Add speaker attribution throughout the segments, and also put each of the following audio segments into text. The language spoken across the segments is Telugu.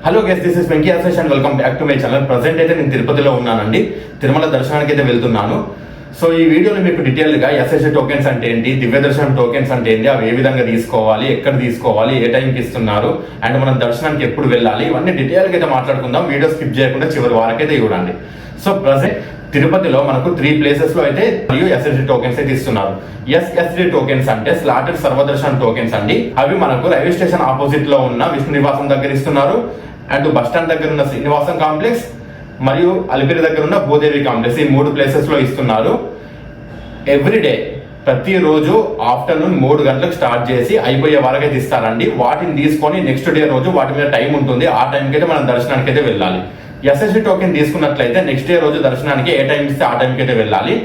Speaker 1: Hello guys, this is Venky Ashesh and welcome back to my channel. Present అయితే నేను తిరుపతిలో ఉన్నానండి. తిరుమల దర్శనానికి అయితే వెళ్తున్నాను. సో ఈ వీడియోలో మీకు డీటెయిల్గా ఎస్ఎస్సి టోకెన్స్ అంటే ఏంటి, దివ్య దర్శనం టోకెన్స్ అంటే ఏంటి, అవి ఏ విధంగా తీసుకోవాలి, ఎక్కడ తీసుకోవాలి, ఏ టైంకి ఇస్తున్నారు, అండ్ మనం దర్శనానికి ఎప్పుడు వెళ్ళాలి, ఇవన్నీ డీటెయిల్గా అయితే మాట్లాడుకుందాం. వీడియో స్కిప్ చేయకుండా చివరి వరకైతే చూడండి. సో ప్రజెంట్ తిరుపతిలో మనకు 3 places లో అయితే మరియు ఎస్ఎస్డి టోకెన్స్ అయితే ఇస్తున్నారు. ఎస్ఎస్డి టోకెన్స్ అంటే స్లాటెడ్ సర్వదర్శన్ టోకెన్స్ అండి. అవి మనకు రైల్వే స్టేషన్ ఆపోజిట్ లో ఉన్న విష్ణు నివాసం దగ్గర ఇస్తున్నారు, అండ్ బస్ స్టాండ్ దగ్గర ఉన్న శ్రీనివాసం కాంప్లెక్స్ మరియు అలిపిరి దగ్గర ఉన్న భూదేవి కాంప్లెక్స్, ఈ 3 places లో ఇస్తున్నారు. ఎవ్రీడే ప్రతిరోజు ఆఫ్టర్నూన్ 3 గంటలకు స్టార్ట్ చేసి అయిపోయే వరకు అయితే ఇస్తారండి. వాటిని తీసుకొని నెక్స్ట్ డే రోజు వాటి మీద టైం ఉంటుంది, ఆ టైంకి అయితే మనం దర్శనానికి అయితే వెళ్ళాలి. ఎస్ఎస్డి టోకెన్ తీసుకున్నట్లయితే నెక్స్ట్ డే రోజు దర్శనానికి ఏ టైం ఇస్తే ఆ టైంకి అయితే వెళ్ళాలి.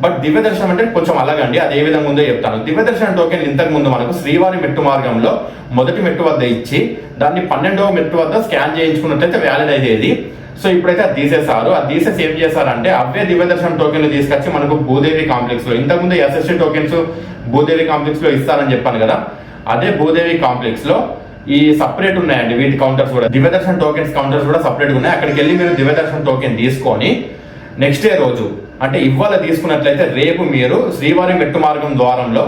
Speaker 1: బట్ దివ్య దర్శనం అంటే కొంచెం అలాగండి, అది ఏ విధంగా ఉందో చెప్తాను. దివ్య దర్శనం టోకెన్ ఇంతకు ముందు మనకు శ్రీవారి మెట్టు మార్గంలో మొదటి మెట్టు వద్ద ఇచ్చి దాన్ని 12వ మెట్టు వద్ద స్కాన్ చేయించుకున్నట్లయితే వ్యాలిడ్ అయ్యేది. సో ఇప్పుడైతే అది తీసేశారు. అది తీసేసి ఏం చేశారంటే అవే దివ్య దర్శనం టోకెన్లు తీసుకొచ్చి మనకు భూదేవి కాంప్లెక్స్ లో, ఇంతకుముందు ఎస్ఎస్డి టోకెన్స్ భూదేవి కాంప్లెక్స్ లో ఇస్తారని చెప్పాను కదా, అదే భూదేవి కాంప్లెక్స్ లో ఈ సపరేట్ ఉన్నాయండి వీటి కౌంటర్స్ కూడా. దివ్య దర్శనం టోకెన్స్ కౌంటర్స్ కూడా సపరేట్ ఉన్నాయి. అక్కడికి వెళ్ళి మీరు దివ్య దర్శనం టోకెన్ తీసుకొని నెక్స్ట్ డే రోజు అంటే ఇవాళ తీసుకున్నట్లయితే రేపు మీరు శ్రీవారి మెట్టు మార్గం ద్వారంలో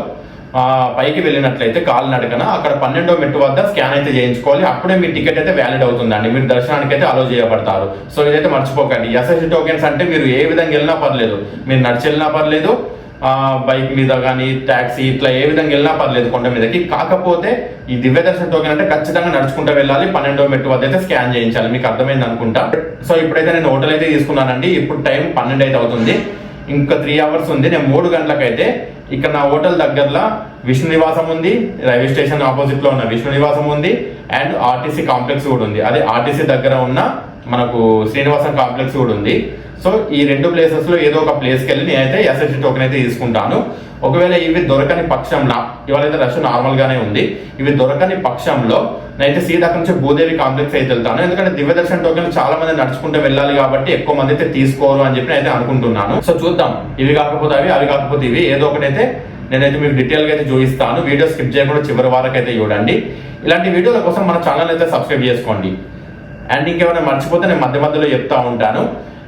Speaker 1: పైకి వెళ్ళినట్లయితే కాలినడకన అక్కడ 12వ మెట్టు వద్ద స్కాన్ అయితే చేయించుకోవాలి. అప్పుడే మీ టికెట్ అయితే వ్యాలిడ్ అవుతుందండి, మీరు దర్శనానికి అయితే అలో చేయబడతారు. సో ఇదైతే మర్చిపోకండి. ఎస్ఎస్డి టోకెన్స్ అంటే మీరు ఏ విధంగా వెళ్ళినా పర్లేదు, మీరు నడిచి వెళ్ళినా పర్లేదు, బైక్ మీద కానీ ట్యాక్సీ ఇట్లా ఏ విధంగా వెళ్ళినా పర్లేదు కొండ మీదకి. కాకపోతే ఈ దివ్య దర్శన టోకెన్ అంటే ఖచ్చితంగా నడుచుకుంటూ వెళ్ళాలి, 12వ మెట్టు వద్ద అయితే స్కాన్ చేయించాలి. మీకు అర్థమైంది అనుకుంటా. సో ఇప్పుడైతే నేను హోటల్ అయితే తీసుకున్నానండి. ఇప్పుడు టైం 12 అయితే అవుతుంది, ఇంకా 3 hours ఉంది. నేను 3 గంటలకైతే ఇక్కడ నా హోటల్ దగ్గరలో విష్ణు నివాసం ఉంది, రైల్వే స్టేషన్ ఆపోజిట్ లో ఉన్న విష్ణు నివాసం ఉంది, అండ్ ఆర్టీసీ కాంప్లెక్స్ కూడా ఉంది. అదే ఆర్టీసీ దగ్గర ఉన్న మనకు శ్రీనివాసం కాంప్లెక్స్ కూడా ఉంది. సో ఈ 2 places లో ఏదో ఒక ప్లేస్కి వెళ్ళి నేనైతే ఎస్ఎస్డి టోకెన్ అయితే తీసుకుంటాను. ఒకవేళ ఇవి దొరకని పక్షంలో, ఇవాళైతే రష్ నార్మల్ గానే ఉంది, ఇవి దొరకని పక్షంలో నేనైతే సీదా నుంచి భూదేవి కాంప్లెక్స్ అయితే వెళ్తాను. ఎందుకంటే దివ్య దర్శన టోకెన్ చాలా మంది నడుచుకుంటూ వెళ్ళాలి కాబట్టి ఎక్కువ మంది అయితే తీసుకోరు అని చెప్పి అయితే అనుకుంటున్నాను. సో చూద్దాం, ఇవి కాకపోతే అవి, అవి కాకపోతే ఇవి, ఏదో ఒకటి అయితే నేనైతే మీకు డీటెయిల్ గా అయితే చూపిస్తాను. వీడియో స్కిప్ చేయకుండా చివరి వరకు అయితే చూడండి. ఇలాంటి వీడియోల కోసం మన ఛానల్ అయితే సబ్స్క్రైబ్ చేసుకోండి. అండ్ ఇంకేమైనా మర్చిపోతే నేను మధ్య మధ్యలో చెప్తా ఉంటాను.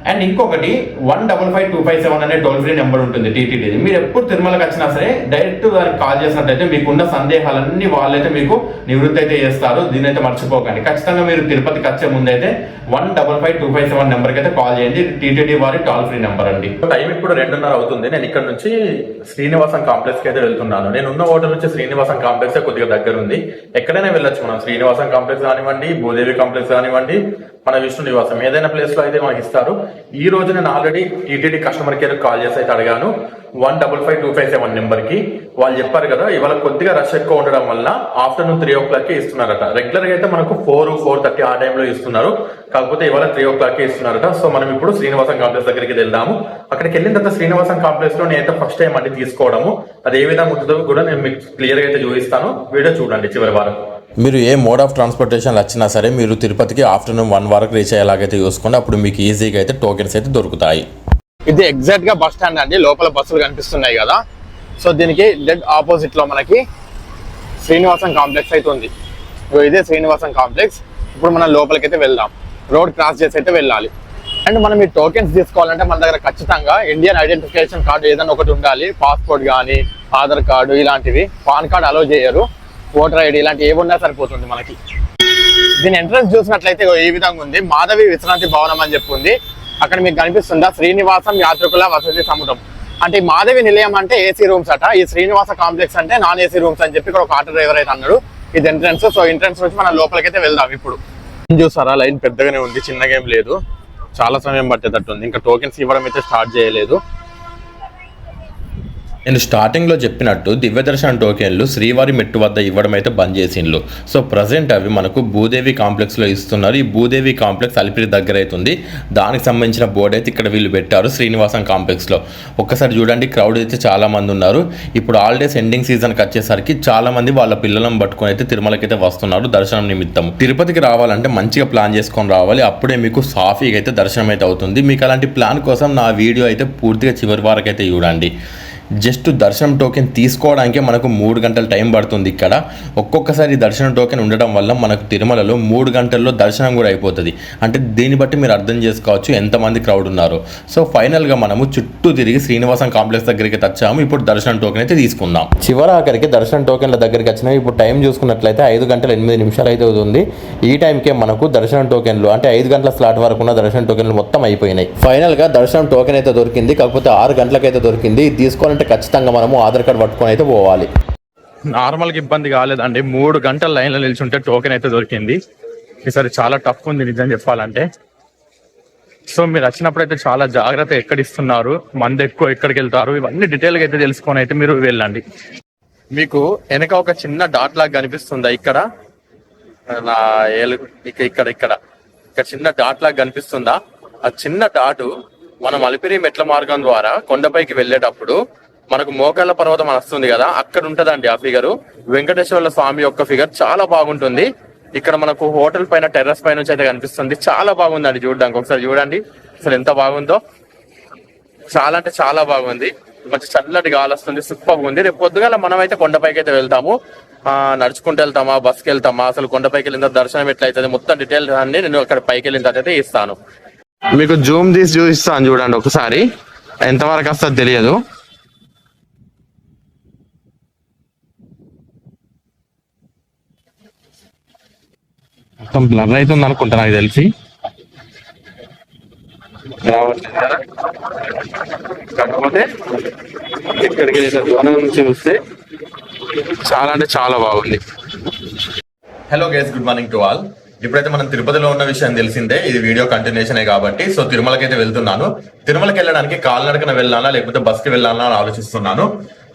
Speaker 1: అండ్ ఇంకొకటి 155257 అనే టోల్ ఫ్రీ నెంబర్ ఉంటుంది టీటీడీ. మీరు ఎప్పుడు తిరుమలకి వచ్చినా సరే డైరెక్ట్ దానికి కాల్ చేసినట్లయితే మీకున్న సందేహాలన్నీ వాళ్ళైతే మీకు నివృత్తి అయితే చేస్తారు. దీని అయితే మర్చిపోకండి. ఖచ్చితంగా మీరు తిరుపతికి వచ్చే ముందు అయితే 155257 నెంబర్కి అయితే కాల్ చేయండి. టీటీడీ వారి టోల్ ఫ్రీ నెంబర్ అండి. టైం ఇప్పుడు 2:30 అవుతుంది. నేను ఇక్కడ నుంచి శ్రీనివాసం కాంప్లెక్స్ కి అయితే వెళ్తున్నాను. నేను ఉన్న హోటల్ నుంచి శ్రీనివాసం కాంప్లెక్స్ కొద్దిగా దగ్గర ఉంది. ఎక్కడైనా వెళ్ళొచ్చు మనం. శ్రీనివాసం కాంప్లెక్స్ కానివ్వండి, భూదేవి కాంప్లెక్స్ కానివ్వండి, మన విష్ణు నివాసం, ఏదైనా ప్లేస్ లో అయితే మనకి ఇస్తారు. ఈ రోజు నేను already TTD customer care call చేసి అయితే అడిగాను 155257 నెంబర్ కి. వాళ్ళు చెప్పారు కదా ఇవాళ కొద్దిగా రష్ ఎక్కువ ఉండడం వల్ల ఆఫ్టర్నూన్ 3 o'clock ఇస్తున్నారట. రెగ్యులర్ గా అయితే మనకు 4-4:30 ఆ టైంలో ఇస్తున్నారు, కాకపోతే ఇవాళ 3 o'clock ఇస్తున్నారట. సో మనం ఇప్పుడు శ్రీనివాసం కాంప్లెక్స్ దగ్గరికి వెళ్దాము. అక్కడికి వెళ్ళిన తర్వాత శ్రీనివాసం కాంప్లెక్స్ లో నేనైతే ఫస్ట్ టైం అన్ని తీసుకోవడము, అది ఏ విధంగా ఉంటుందో కూడా నేను మీకు క్లియర్ గా అయితే చూపిస్తాను. వీడియో చూడండి చివరి వరకు.
Speaker 2: మీరు ఏ మోడ్ ఆఫ్ ట్రాన్స్పోర్టేషన్ వచ్చినా సరే మీరు తిరుపతికి ఆఫ్టర్నూన్ 1 వరకు రీచ్ అయ్యేలాగైతే చూసుకోండి. అప్పుడు మీకు ఈజీగా అయితే టోకెన్స్ అయితే దొరుకుతాయి.
Speaker 3: ఇది ఎగ్జాక్ట్ గా బస్ స్టాండ్ అండి. లోపల బస్సులు కనిపిస్తున్నాయి కదా. సో దీనికి డెడ్ ఆపోజిట్ లో మనకి శ్రీనివాసం కాంప్లెక్స్ అయితే ఉంది. ఇదే శ్రీనివాసం కాంప్లెక్స్. ఇప్పుడు మనం లోపలికైతే వెళ్దాం. రోడ్ క్రాస్ చేసి అయితే వెళ్ళాలి. అండ్ మనం ఈ టోకెన్స్ తీసుకోవాలంటే మన దగ్గర ఖచ్చితంగా ఇండియన్ ఐడెంటిఫికేషన్ కార్డు ఏదైనా ఒకటి ఉండాలి. పాస్పోర్ట్ కానీ, ఆధార్ కార్డు ఇలాంటివి. పాన్ కార్డు అలో చేయరు. ఓటర్ ఐడి ఇలాంటి ఏవి ఉన్నా సరిపోతుంది మనకి. దీని ఎంట్రన్స్ చూసినట్లయితే ఈ విధంగా ఉంది. మాధవి విశ్రాంతి భవనం అని చెప్పి ఉంది. అక్కడ మీకు కనిపిస్తుందా శ్రీనివాసం యాత్రికుల వసతి సముద్రం. అంటే మాధవి నిలయం అంటే ఏసీ రూమ్స్ అట, ఈ శ్రీనివాస కాంప్లెక్స్ అంటే నాన్ ఏసీ రూమ్స్ అని చెప్పి ఇక్కడ ఒక ఆటో డ్రైవర్ అయితే అన్నాడు. ఇది ఎంట్రన్స్. సో ఎంట్రన్స్ నుంచి మనం లోపలికైతే వెళ్దాం. ఇప్పుడు చూసారా లైన్ పెద్దగానే ఉంది, చిన్నగా ఏం లేదు. చాలా సమయం పట్టేటట్టు ఉంది. ఇంకా టోకెన్స్ ఇవ్వడం అయితే స్టార్ట్ చేయలేదు.
Speaker 2: నేను స్టార్టింగ్లో చెప్పినట్టు దివ్య దర్శన టోకెన్లు శ్రీవారి మెట్టు వద్ద ఇవ్వడం అయితే బంద్ చేసిండ్రు. సో ప్రజెంట్ అవి మనకు భూదేవి కాంప్లెక్స్లో ఇస్తున్నారు. ఈ భూదేవి కాంప్లెక్స్ అలిపిరి దగ్గర అవుతుంది. దానికి సంబంధించిన బోర్డు అయితే ఇక్కడ వీళ్ళు పెట్టారు శ్రీనివాసం కాంప్లెక్స్లో. ఒక్కసారి చూడండి, క్రౌడ్ అయితే చాలా మంది ఉన్నారు. ఇప్పుడు హాలిడేస్ ఎండింగ్ సీజన్కి వచ్చేసరికి చాలా మంది వాళ్ళ పిల్లలను పట్టుకొని అయితే తిరుమలకి అయితే వస్తున్నారు దర్శనం నిమిత్తం. తిరుపతికి రావాలంటే మంచిగా ప్లాన్ చేసుకొని రావాలి, అప్పుడే మీకు సాఫీగా అయితే దర్శనం అయితే అవుతుంది. మీకు అలాంటి ప్లాన్ కోసం నా వీడియో అయితే పూర్తిగా చివరి వరకు అయితే చూడండి. జస్ట్ దర్శనం టోకెన్ తీసుకోవడానికే మనకు 3 గంటల టైం పడుతుంది. ఇక్కడ ఒక్కొక్కసారి దర్శనం టోకెన్ ఉండడం వల్ల మనకు తిరుమలలో 3 గంటల్లో దర్శనం కూడా అయిపోతుంది. అంటే దీన్ని బట్టి మీరు అర్థం చేసుకోవచ్చు ఎంతమంది క్రౌడ్ ఉన్నారు. సో ఫైనల్గా మనము చుట్టూ తిరిగి శ్రీనివాసం కాంప్లెక్స్ దగ్గరికి వచ్చాము. ఇప్పుడు దర్శనం టోకెన్ అయితే తీసుకుందాం. చివరి ఆఖరికి దర్శనం టోకెన్ల దగ్గరికి వచ్చినాయి. ఇప్పుడు టైం చూసుకున్నట్లయితే 5 గంటల 8 నిమిషాలు అయితే అవుతుంది. ఈ టైంకే మనకు దర్శనం టోకెన్లు అంటే 5 గంటల స్లాట్ వరకు ఉన్న దర్శనం టోకెన్లు మొత్తం అయిపోయినాయి. ఫైనల్గా దర్శనం టోకెన్ అయితే దొరికింది. కాకపోతే 6 గంటలకైతే దొరికింది. ఇది తీసుకోవాలంటే ఖచ్చితంగా మనము ఆధార్ కార్డు పట్టుకొని అయితే పోవాలి.
Speaker 1: నార్మల్గా ఇబ్బంది కాలేదండి. 3 గంటల లైన్లో నిల్చుంటే టోకెన్ అయితే దొరికింది. ఈసారి చాలా టఫ్ ఉంది నిజం చెప్పాలంటే. సో మీరు వచ్చినప్పుడు అయితే చాలా జాగ్రత్త, ఎక్కడ ఇస్తున్నారు, మంది ఎక్కువ ఎక్కడికి వెళ్తారు, ఇవన్నీ డీటెయిల్గా అయితే తెలుసుకొని అయితే మీరు వెళ్ళండి. మీకు వెనక ఒక చిన్న డాట్ లాగా కనిపిస్తుందా? ఇక్కడ ఇక్కడ చిన్న డాట్ లాగా కనిపిస్తుందా? ఆ చిన్న డాటు మనం అలిపిరి మెట్ల మార్గం ద్వారా కొండపైకి వెళ్ళేటప్పుడు మనకు మోకాళ్ళ పర్వతం వస్తుంది కదా, అక్కడ ఉంటదండి ఆ ఫిగర్. వెంకటేశ్వర స్వామి యొక్క ఫిగర్ చాలా బాగుంటుంది. ఇక్కడ మనకు హోటల్ పైన టెర్రస్ పైన నుంచి అయితే కనిపిస్తుంది. చాలా బాగుందండి చూడడానికి. ఒకసారి చూడండి అసలు ఎంత బాగుందో. చాలా అంటే చాలా బాగుంది. మంచి చల్లటి గాలి వస్తుంది. సూపర్ ఉంది. రేపు పొద్దుగాల మనం అయితే కొండపైకి అయితే వెళ్తాము. నడుచుకుంటూ వెళ్తామా, బస్కి వెళ్తామా, అసలు కొండపైకి వెళ్ళిన దర్శనం ఎట్లయితుంది మొత్తం డీటెయిల్స్ అన్ని నేను అక్కడ పైకి వెళ్ళిన తర్వాత అయితే ఇస్తాను. మీకు జూమ్ తీసి చూపిస్తాను చూడండి ఒకసారి. ఎంతవరకు వస్తుంది తెలియదు. మొత్తం బ్లర్ అవుతుంది అనుకుంటా నాకు తెలిసి. కాకపోతే ఇక్కడికి దూరం నుంచి చూస్తే చాలా అంటే చాలా బాగుంది.
Speaker 2: Hello guys, good morning to all. ఇప్పుడైతే మనం తిరుపతిలో ఉన్న విషయం తెలిసిందే. ఇది వీడియో కంటిన్యూషన్ కాబట్టి సో తిరుమలకి అయితే వెళ్తున్నాను. తిరుమలకి వెళ్ళడానికి కాలినడకన వెళ్ళాలా లేకపోతే బస్కి వెళ్ళాలా అని ఆలోచిస్తున్నాను.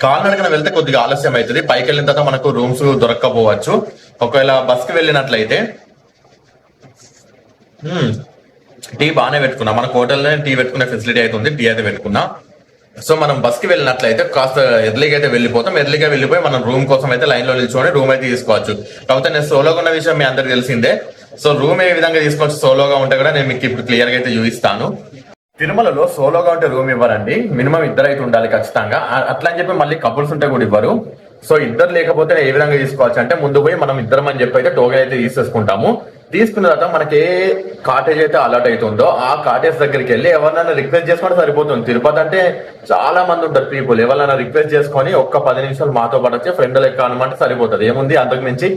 Speaker 2: కాలినడకన వెళ్తే కొద్దిగా ఆలస్యం అవుతుంది. పైకి వెళ్ళిన తర్వాత మనకు రూమ్స్ దొరక్కపోవచ్చు. ఒకవేళ బస్కి వెళ్ళినట్లయితే టీ బాగానే పెట్టుకున్నా. మన హోటల్లోనే టీ పెట్టుకునే ఫెసిలిటీ అయితే ఉంది. టీ అయితే పెట్టుకున్నా. సో మనం బస్కి వెళ్ళినట్లయితే కాస్త ఎర్లీగా అయితే వెళ్ళిపోతాం. ఎర్లీగా వెళ్ళిపోయి మనం రూమ్ కోసం అయితే లైన్ లో నిల్చుకొని రూమ్ అయితే తీసుకోవచ్చు. కాకపోతే నేను సోలోగా ఉన్న విషయం మీ అందరికి తెలిసిందే. సో రూమ్ ఏ విధంగా తీసుకోవచ్చు సోలోగా ఉంటే కూడా నేను మీకు ఇప్పుడు క్లియర్ గా అయితే చూపిస్తాను. తిరుమలలో సోలోగా ఉంటే రూమ్ ఇవ్వరండి. మినిమం 2 అయితే ఉండాలి ఖచ్చితంగా. అట్లా అని చెప్పి మళ్ళీ కపుల్స్ ఉంటే కూడా ఇవ్వరు. సో 2 లేకపోతే ఏ విధంగా తీసుకోవచ్చు అంటే ముందు పోయి మనం 2 అని చెప్పి అయితే టోకెన్ అయితే తీసేసుకుంటాము. తీసుకున్న తర్వాత మనకి ఏ కాటేజ్ అయితే అలాట్ అవుతుందో ఆ కాటేజ్ దగ్గరికి వెళ్ళి ఎవరినైనా రిక్వెస్ట్ చేసుకుంటే సరిపోతుంది. తిరుపతి అంటే చాలా మంది ఉంటారు పీపుల్. ఎవరైనా రిక్వెస్ట్ చేసుకొని ఒక్క 10 నిమిషాలు మాతో పాటు వచ్చి ఫ్రెండ్ లెక్క అనమాట సరిపోతుంది. ఏముంది అంతకు మించి.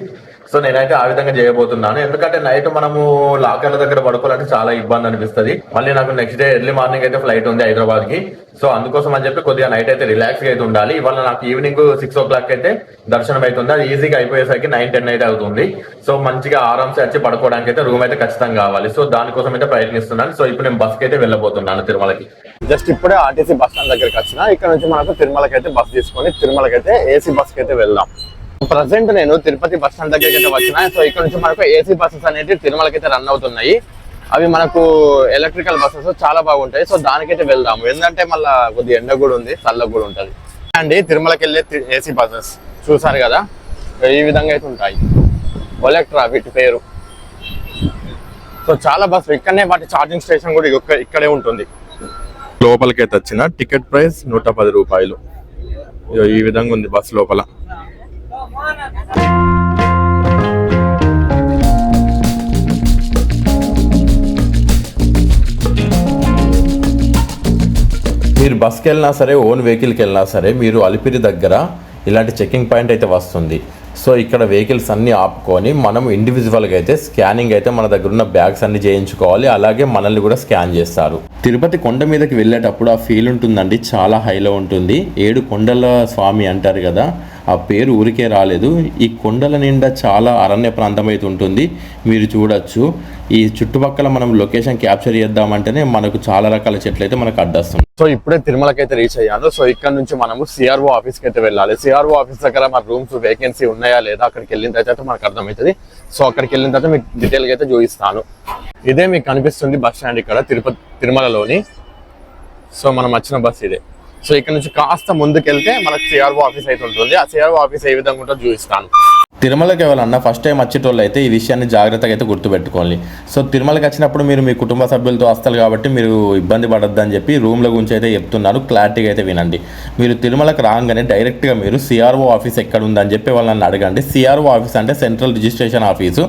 Speaker 2: సో నేనైతే ఆ విధంగా చేయబోతున్నాను. ఎందుకంటే నైట్ మనము లాకర్ల దగ్గర పడుకోవాలంటే చాలా ఇబ్బంది అనిపిస్తుంది. మళ్ళీ నాకు నెక్స్ట్ డే ఎర్లీ మార్నింగ్ అయితే ఫ్లైట్ ఉంది హైదరాబాద్ కి. సో అందుకోసం అని చెప్పి కొద్దిగా నైట్ అయితే రిలాక్స్ గా అయితే ఉండాలి. ఇవాళ నాకు ఈవినింగ్ 6 o'clock అయితే దర్శనం అవుతుంది. అది ఈజీగా అయిపోయేసరికి 9-10 అయితే అవుతుంది. సో మంచిగా ఆరామ్సే వచ్చి పడుకోవడానికి అయితే రూమ్ అయితే ఖచ్చితంగా కావాలి. సో దానికోసం అయితే ప్రయత్నిస్తున్నాను. సో ఇప్పుడు నేను బస్కి అయితే వెళ్ళబోతున్నాను తిరుమలకి.
Speaker 3: జస్ట్ ఇప్పుడే ఆర్టీసీ బస్ స్టాండ్ దగ్గరికి వచ్చిన. ఇక్కడ నుంచి మనకు తిరుమలకి అయితే బస్ తీసుకొని తిరుమలకి అయితే ఏసీ బస్ కి అయితే వెళ్దాం. ప్రజెంట్ నేను తిరుపతి బస్ స్టాండ్ దగ్గరికి అయితే వచ్చిన. సో ఇక్కడ నుంచి మనకు ఏసీ బస్సెస్ అనేవి తిరుమలకి అయితే రన్ అవుతున్నాయి. అవి మనకు ఎలక్ట్రికల్ బస్సెస్ చాలా బాగుంటాయి. సో దానికైతే వెళ్దాము. ఎందుకంటే మళ్ళీ కొద్దిగా ఎండ కూడా ఉంది, చల్ల కూడా ఉంటుంది అండి. తిరుమలకి వెళ్ళే ఏసీ బస్సెస్ చూసారు కదా, ఈ విధంగా అయితే ఉంటాయి. ఒలెక్ట్రా వీటి పేరు. సో చాలా బస్సులు ఇక్కడనే, వాటి ఛార్జింగ్ స్టేషన్ కూడా ఇక్కడే ఉంటుంది.
Speaker 1: లోపలికి అయితే వచ్చిన టికెట్ ప్రైస్ 110 రూపాయలు. ఈ విధంగా ఉంది బస్ లోపల.
Speaker 2: మీరు బస్కి వెళ్ళినా సరే, ఓన్ వెహికల్కి వెళ్ళినా సరే, మీరు అలిపిరి దగ్గర ఇలాంటి చెకింగ్ పాయింట్ అయితే వస్తుంది. సో ఇక్కడ వెహికల్స్ అన్నీ ఆపుకొని మనం ఇండివిజువల్గా అయితే స్కానింగ్ అయితే మన దగ్గర ఉన్న బ్యాగ్స్ అన్ని చేయించుకోవాలి. అలాగే మనల్ని కూడా స్కాన్ చేస్తారు. తిరుపతి కొండ మీదకి వెళ్ళేటప్పుడు ఆ ఫీల్ ఉంటుందండి, చాలా హైలో ఉంటుంది. 7 కొండల స్వామి అంటారు కదా, ఆ పేరు ఊరికే రాలేదు. ఈ కొండల నిండా చాలా అరణ్య ప్రాంతం అయితే ఉంటుంది. మీరు చూడొచ్చు. ఈ చుట్టుపక్కల మనం లొకేషన్ క్యాప్చర్ చేద్దామంటేనే మనకు చాలా రకాల చెట్లు అయితే మనకు అడ్డొస్తుంది.
Speaker 3: సో ఇప్పుడే తిరుమలకి అయితే రీచ్ అయ్యాను. సో ఇక్కడ నుంచి మనము సిఆర్ఓ ఆఫీస్కి అయితే వెళ్ళాలి. సిఆర్ఓ ఆఫీస్ దగ్గర మన రూమ్స్ వేకెన్సీ ఉన్నాయా లేదా అక్కడికి వెళ్ళిన తర్వాత మనకు అర్థమవుతుంది. సో అక్కడికి వెళ్ళిన తర్వాత మీకు డీటెయిల్గా అయితే చూపిస్తాను. ఇదే మీకు కనిపిస్తుంది బస్ స్టాండ్ ఇక్కడ తిరుమలలోని. సో మనం వచ్చిన బస్ ఇదే. సో ఇక్కడ నుంచి కాస్త ముందుకెళ్తే మనకు సిఆర్ఓ ఆఫీస్ అయితే ఉంటుంది. ఆ సిఆర్ఓ ఆఫీస్ ఏ విధంగా ఉంటుందో చూపిస్తాను.
Speaker 2: తిరుమలకి ఎవరన్నా ఫస్ట్ టైం వచ్చేటోళ్ళు అయితే ఈ విషయాన్ని జాగ్రత్తగా అయితే గుర్తుపెట్టుకోవాలి. సో తిరుమలకి వచ్చినప్పుడు మీరు మీ కుటుంబ సభ్యులతో వస్తారు కాబట్టి మీరు ఇబ్బంది పడొద్దని చెప్పి రూమ్ల గురించి అయితే చెప్తున్నాను. క్లారిటీగా అయితే వినండి. మీరు తిరుమలకి రాగానే డైరెక్ట్గా మీరు సిఆర్ఓ ఆఫీస్ ఎక్కడ ఉందని చెప్పి వాళ్ళని అడగండి. సిఆర్ఓ ఆఫీస్ అంటే సెంట్రల్ రిజిస్ట్రేషన్ ఆఫీసు.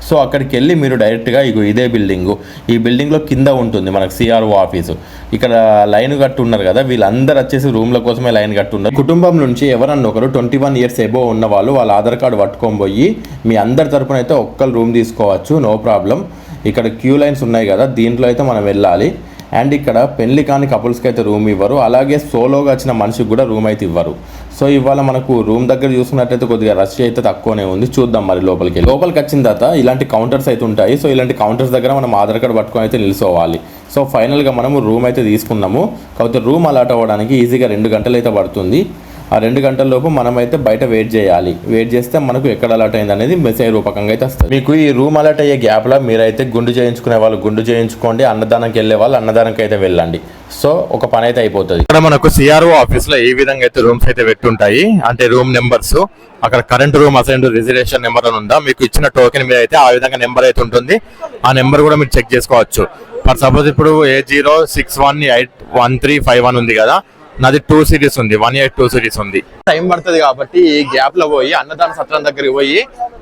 Speaker 2: సో అక్కడికి వెళ్ళి మీరు డైరెక్ట్గా ఇదే బిల్డింగు, ఈ బిల్డింగ్లో కింద ఉంటుంది మనకు సిఆర్ఓ ఆఫీసు. ఇక్కడ లైన్ కట్టు ఉన్నారు కదా, వీళ్ళందరూ వచ్చేసి రూమ్ల కోసమే లైన్ కట్టు ఉన్నారు. కుటుంబం నుంచి ఎవరన్నా ఒకరు 21 ఇయర్స్ ఎబో ఉన్న వాళ్ళు వాళ్ళ ఆధార్ కార్డు పట్టుకొని పోయి మీ అందరి తరపున అయితే ఒక్కరు రూమ్ తీసుకోవచ్చు, నో ప్రాబ్లం. ఇక్కడ క్యూ లైన్స్ ఉన్నాయి కదా, దీంట్లో అయితే మనం వెళ్ళాలి. అండ్ ఇక్కడ పెళ్లి కాని కపుల్స్కి అయితే రూమ్ ఇవ్వరు, అలాగే సోలోగా వచ్చిన మనిషికి కూడా రూమ్ అయితే ఇవ్వరు. సో ఇవాళ మనకు రూమ్ దగ్గర చూసుకున్నట్టయితే కొద్దిగా రష్ అయితే తక్కువనే ఉంది. చూద్దాం మరి లోపలికి వచ్చిన తర్వాత ఇలాంటి కౌంటర్స్ అయితే ఉంటాయి. సో ఇలాంటి కౌంటర్స్ దగ్గర మనం ఆధార్ కార్డు పట్టుకొని అయితే నిల్చోవాలి. సో ఫైనల్గా మనము రూమ్ అయితే తీసుకున్నాము. కాకపోతే రూమ్ అలాట్ అవ్వడానికి ఈజీగా 2 గంటలు అయితే పడుతుంది. ఆ 2 గంటల లోపు మనమైతే బయట వెయిట్ చేయాలి. వెయిట్ చేస్తే మనకు ఎక్కడ అలర్ట్ అయింది అనేది మెసేజ్ రూపకంగా అయితే వస్తుంది. మీకు ఈ రూమ్ అలర్ట్ అయ్యే గ్యాప్లో మీరైతే గుండు చేయించుకునే వాళ్ళు గుండు చేయించుకోండి, అన్నదానంకి వెళ్ళే వాళ్ళు అన్నదానంకి అయితే వెళ్ళండి. సో ఒక పని అయితే అయిపోతుంది. ఇక్కడ మనకు సిఆర్ఓ ఆఫీస్ లో ఈ విధంగా అయితే రూమ్స్ అయితే పెట్టుంటాయి, అంటే రూమ్ నెంబర్స్. అక్కడ current room assign reservation number అని ఉందా, మీకు ఇచ్చిన టోకెన్ మీద అయితే ఆ విధంగా నెంబర్ అయితే ఉంటుంది. ఆ నెంబర్ కూడా మీరు చెక్ చేసుకోవచ్చు. ఫర్ సపోజ్ ఇప్పుడు A0618135 ఉంది కదా, నాది 2 సిరీస్ ఉంది, 182 సిరీస్ ఉంది.
Speaker 3: టైం పడుతుంది కాబట్టి ఈ గ్యాప్ లో పోయి అన్నదాన సత్రం దగ్గరికి పోయి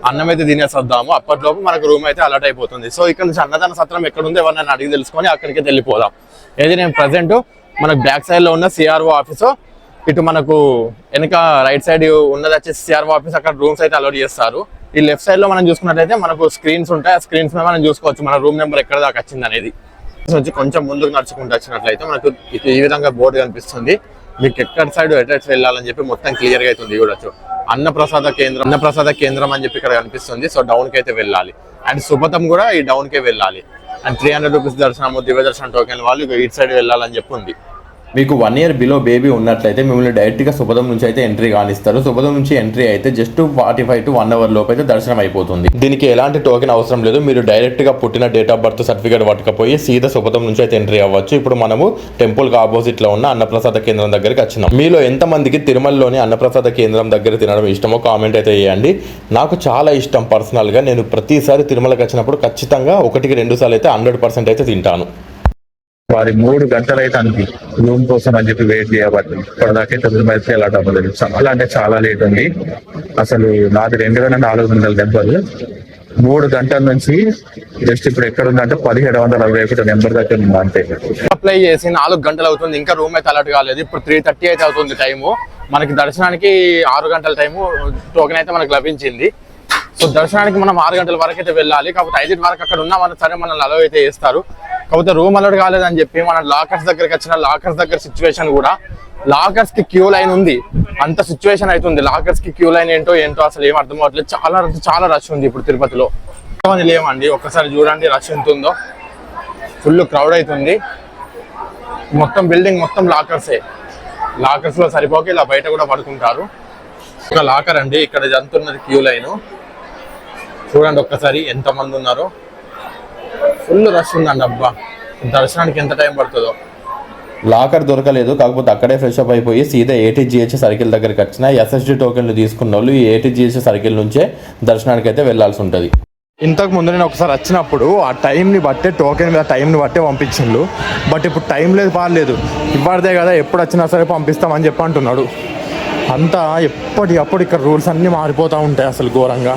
Speaker 3: అన్నం అయితే తినేసొద్దాము. అప్పటిలోపు మనకు రూమ్ అయితే అలర్ట్ అయిపోతుంది. సో ఇక్కడ నుంచి అన్నదాన సత్రం ఎక్కడ ఉందో ఎవరినైనా అడిగి తెలుసుకొని అక్కడికి వెళ్ళిపోదాం. ఏది నేను ప్రజెంట్ మనకు బ్యాక్ సైడ్ లో ఉన్న సిఆర్ఓ ఆఫీసు, ఇటు మనకు వెనక రైట్ సైడ్ ఉన్నది వచ్చేసి సిఆర్ఓ ఆఫీస్. అక్కడ రూమ్స్ అయితే అలౌట్ చేస్తారు. ఈ లెఫ్ట్ సైడ్ లో మనం చూసుకున్నట్లయితే మనకు స్క్రీన్స్ ఉంటాయి. ఆ స్క్రీన్స్ మీద మనం చూసుకోవచ్చు మన రూమ్ నెంబర్ ఎక్కడ దాకా వచ్చింది అనేది. వచ్చి కొంచెం ముందుకు నడుచుకుంటూ వచ్చినట్లయితే మనకు ఈ విధంగా బోర్డు కనిపిస్తుంది. మీకు ఎక్కడ సైడ్ ఎటు వెళ్ళాలని చెప్పి మొత్తం క్లియర్ గా అవుతుంది. చూడొచ్చు అన్నప్రసాద కేంద్రం అని చెప్పి ఇక్కడ కనిపిస్తుంది. సో డౌన్ కి అయితే వెళ్ళాలి. అండ్ సుపథం కూడా ఈ డౌన్ కే వెళ్ళాలి. అండ్ 300 రూపీస్ దర్శనము, దివ్య దర్శనం టోకెన్ వాళ్ళు ఇటు సైడ్ వెళ్ళాలని చెప్పి ఉంది.
Speaker 2: మీకు 1 ఇయర్ బిలో బేబీ ఉన్నట్లయితే మిమ్మల్ని డైరెక్ట్గా సుపథం నుంచి అయితే ఎంట్రీ కానిస్తారు. సుపథం నుంచి ఎంట్రీ అయితే జస్ట్ 45 to 1 అవర్ లోపు అయితే దర్శనం అయిపోతుంది. దీనికి ఎలాంటి టోకెన్ అవసరం లేదు. మీరు డైరెక్ట్గా పుట్టిన డేట్ ఆఫ్ బర్త్ సర్టిఫికేట్ పట్టుకపోయి సీదా సుపథం నుంచి అయితే ఎంట్రీ అవ్వచ్చు. ఇప్పుడు మనము టెంపుల్కి ఆపోజిట్లో ఉన్న అన్నప్రసాద కేంద్రం దగ్గరికి వచ్చినాం. మీలో ఎంతమందికి తిరుమలలోని అన్నప్రసాద కేంద్రం దగ్గర తినడం ఇష్టమో కామెంట్ అయితే చేయండి. నాకు చాలా ఇష్టం పర్సనల్గా. నేను ప్రతిసారి తిరుమలకి వచ్చినప్పుడు ఖచ్చితంగా 1-2 సార్లు అయితే 100% అయితే తింటాను.
Speaker 4: వారి 3 గంటలు అయితే అంది రూమ్ కోసం అని చెప్పి వెయిట్ చేయబట్టి ఇప్పటిదాకైతే రూమ్ అయితే ఎలా అవ్వలేదు. చాలా అంటే చాలా లేట్ ఉంది. అసలు నాది 2400 దెబ్బలు. 3 గంటల నుంచి జస్ట్ ఇప్పుడు ఎక్కడ ఉందంటే 1761 నెంబర్ దగ్గర ఉంది అంతే.
Speaker 3: అప్లై చేసి 4 గంటలు అవుతుంది, ఇంకా రూమ్ అయితే అలర్ట్ కాలేదు. ఇప్పుడు 3:30 అయితే అవుతుంది టైము. మనకి దర్శనానికి 6 గంటల టైము టోకెన్ అయితే మనకు లభించింది. సో దర్శనానికి మనం 6 గంటల వరకు అయితే వెళ్ళాలి. కాకపోతే 5 వరకు అక్కడ ఉన్నామన్నా సరే మనల్ని అలౌ అయితే చేస్తారు. కాకపోతే రూమ్ అలౌట్ కాలేదని చెప్పి మన లాకర్స్ దగ్గరికి వచ్చిన లాకర్స్ దగ్గర సిచ్యువేషన్ కూడా, లాకర్స్ కి క్యూ లైన్ ఉంది. అంత సిచ్యువేషన్ అవుతుంది. లాకర్స్ కి క్యూ లైన్ ఏంటో అసలు ఏం అర్థం అవ్వట్లేదు. చాలా రష్ ఉంది ఇప్పుడు తిరుపతిలో. మంది లేవండి, ఒక్కసారి చూడండి రష్ ఎంత ఉందో. ఫుల్ క్రౌడ్ అవుతుంది. మొత్తం బిల్డింగ్ మొత్తం లాకర్సే. లాకర్స్ లో సరిపోక ఇలా బయట కూడా పడుకుంటారు. ఒక లాకర్ అండి, ఇక్కడ జంతున్నది క్యూ లైన్. చూడండి ఒక్కసారి ఎంత మంది ఉన్నారో. ఫుల్ రష్ ఉందండి. అబ్బా, దర్శనానికి ఎంత టైం పడుతుందో.
Speaker 2: లాకర్ దొరకలేదు, కాకపోతే అక్కడే ఫ్రెష్ అప్ అయిపోయి సీదా ATGH సర్కిల్ దగ్గరికి వచ్చిన SSD టోకెన్లు తీసుకున్న వాళ్ళు ఈ ATGH సర్కిల్ నుంచే దర్శనానికి అయితే వెళ్లాల్సి ఉంటుంది.
Speaker 3: ఇంతకు ముందు నేను ఒకసారి వచ్చినప్పుడు ఆ టైంని బట్టే టోకెన్ మీద టైంని బట్టే పంపించిండు. బట్ ఇప్పుడు టైం లేదు, పాలేదు. ఇవ్వడదే కదా, ఎప్పుడు వచ్చినా సరే పంపిస్తామని చెప్పి అంటున్నాడు. అంతా ఎప్పటికప్పుడు ఇక్కడ రూల్స్ అన్నీ మారిపోతూ ఉంటాయి అసలు ఘోరంగా.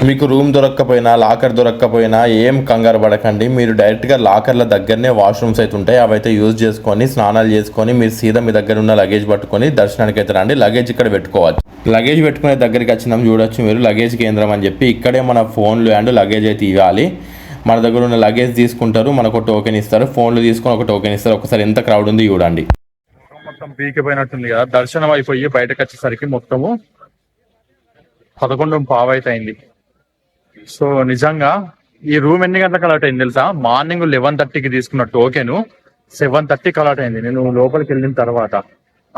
Speaker 2: మీకు రూమ్ దొరక్కపోయినా లాకర్ దొరక్కపోయినా ఏం కంగారు పడకండి. మీరు డైరెక్ట్గా లాకర్ల దగ్గరనే వాష్రూమ్స్ అయితే ఉంటాయి, అవైతే యూజ్ చేసుకొని స్నానాలు చేసుకొని మీరు సీదా మీ దగ్గర ఉన్న లగేజ్ పట్టుకొని దర్శనానికి అయితే రండి. లగేజ్ ఇక్కడ పెట్టుకోవచ్చు. లగేజ్ పెట్టుకునే దగ్గరికి వచ్చినాం చూడొచ్చు మీరు, లగేజ్ కేంద్రం అని చెప్పి. ఇక్కడే మన ఫోన్లు అండ్ లగేజ్ అయితే ఇవ్వాలి. మన దగ్గర ఉన్న లగేజ్ తీసుకుంటారు, మనకు టోకెన్ ఇస్తారు. ఫోన్లు తీసుకొని ఒక టోకెన్ ఇస్తారు. ఒకసారి ఎంత క్రౌడ్ ఉంది చూడండి.
Speaker 4: మొత్తం పీకిపోయినట్టుంది కదా. దర్శనం అయిపోయి బయటకు వచ్చేసరికి మొత్తము 11:15 అయితే అయింది. సో నిజంగా ఈ రూమ్ ఎన్ని గంటలకు అలర్ట్ అయింది తెలుసా? మార్నింగ్ 11:30కి తీసుకున్న టోకెన్ 7:30కి అలర్ట్ అయింది నేను లోపలికి వెళ్ళిన తర్వాత.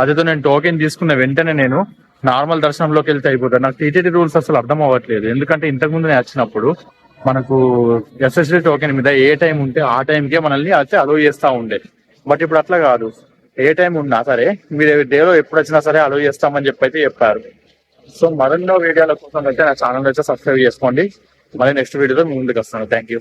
Speaker 4: అదేతో నేను టోకెన్ తీసుకున్న వెంటనే నేను నార్మల్ దర్శనంలోకి వెళ్తే అయిపోతాను. నాకు టీటీడీ రూల్స్ అసలు అర్థం అవ్వట్లేదు. ఎందుకంటే ఇంతకుముందు నేను వచ్చినప్పుడు మనకు SSD టోకెన్ మీద ఏ టైం ఉంటే ఆ టైంకే మనల్ని అయితే అలౌ చేస్తూ ఉండే. బట్ ఇప్పుడు అట్లా కాదు. ఏ టైం ఉన్నా సరే మీరు డేలో ఎప్పుడు వచ్చినా సరే అలౌ చేస్తామని చెప్పి అయితే చెప్పారు. సో మరెన్నో వీడియోల కోసం అయితే నా ఛానల్ అయితే సబ్స్క్రైబ్ చేసుకోండి. మళ్ళీ నెక్స్ట్ వీడియోలో మీ ముందుకు వస్తాను. Thank you.